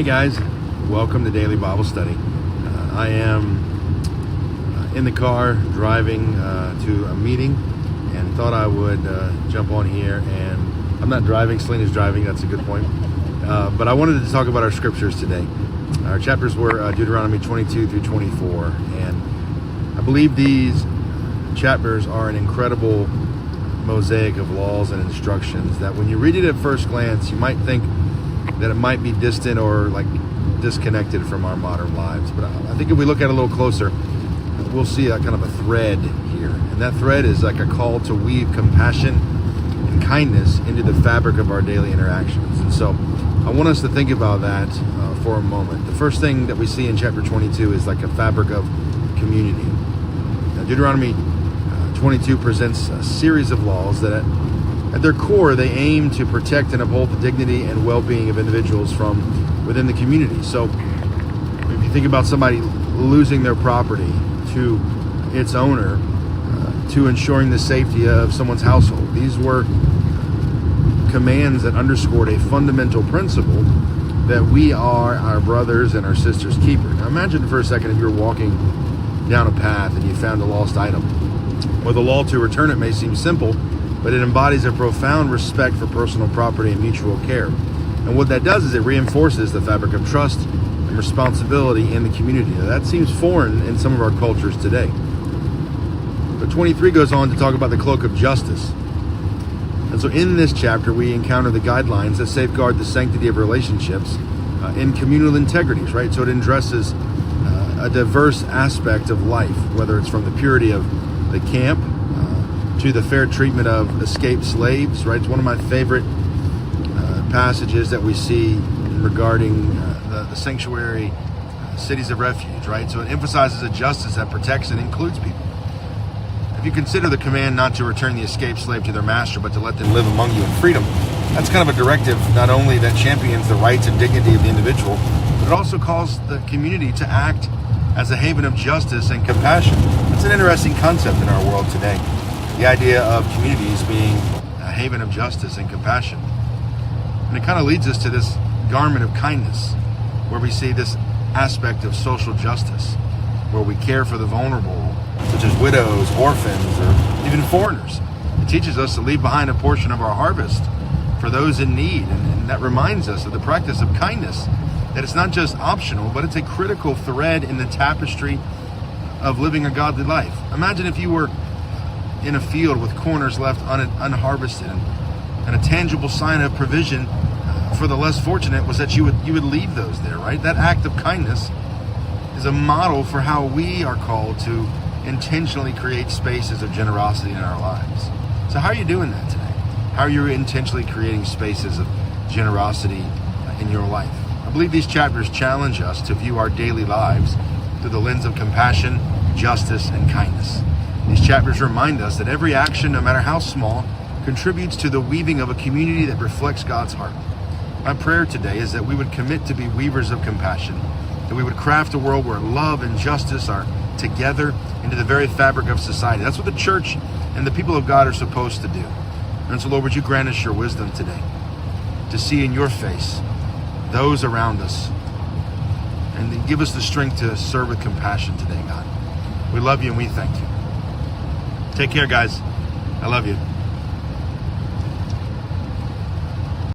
Hey guys, welcome to Daily Bible Study. I am in the car driving to a meeting and thought I would jump on here. And I'm not driving, Selena's driving, that's a good point. But I wanted to talk about our scriptures today. Our chapters were Deuteronomy 22 through 24. And I believe these chapters are an incredible mosaic of laws and instructions that when you read it at first glance, you might think that it might be distant or like disconnected from our modern lives. But I think if we look at it a little closer, we'll see a kind of a thread here. And that thread is like a call to weave compassion and kindness into the fabric of our daily interactions. And so I want us to think about that for a moment. The first thing that we see in chapter 22 is like a fabric of community. Now, Deuteronomy 22 presents a series of laws that at their core, they aim to protect and uphold the dignity and well-being of individuals from within the community. So if you think about somebody losing their property to its owner, to ensuring the safety of someone's household, these were commands that underscored a fundamental principle that we are our brothers and our sisters' keeper. Now imagine for a second if you're walking down a path and you found a lost item. Well, the law to return it may seem simple, but it embodies a profound respect for personal property and mutual care. And what that does is it reinforces the fabric of trust and responsibility in the community. Now, that seems foreign in some of our cultures today. But 23 goes on to talk about the cloak of justice. And so in this chapter, we encounter the guidelines that safeguard the sanctity of relationships in communal integrities, right? So it addresses a diverse aspect of life, whether it's from the purity of the camp to the fair treatment of escaped slaves, right? It's one of my favorite passages that we see regarding the sanctuary cities of refuge, right? So it emphasizes a justice that protects and includes people. If you consider the command not to return the escaped slave to their master, but to let them live among you in freedom, that's kind of a directive not only that champions the rights and dignity of the individual, but it also calls the community to act as a haven of justice and compassion. That's an interesting concept in our world today. The idea of communities being a haven of justice and compassion. And it kind of leads us to this garment of kindness, where we see this aspect of social justice, where we care for the vulnerable, such as widows, orphans, or even foreigners. It teaches us to leave behind a portion of our harvest for those in need. And that reminds us of the practice of kindness, that it's not just optional, but it's a critical thread in the tapestry of living a godly life. Imagine if you were in a field with corners left unharvested, and a tangible sign of provision for the less fortunate was that you would leave those there, right? That act of kindness is a model for how we are called to intentionally create spaces of generosity in our lives. So how are you doing that today? How are you intentionally creating spaces of generosity in your life? I believe these chapters challenge us to view our daily lives through the lens of compassion, justice, and kindness. These chapters remind us that every action, no matter how small, contributes to the weaving of a community that reflects God's heart. My prayer today is that we would commit to be weavers of compassion, that we would craft a world where love and justice are together into the very fabric of society. That's what the church and the people of God are supposed to do. And so, Lord, would you grant us your wisdom today to see in your face those around us, and give us the strength to serve with compassion today, God. We love you and we thank you. Take care, guys. I love you.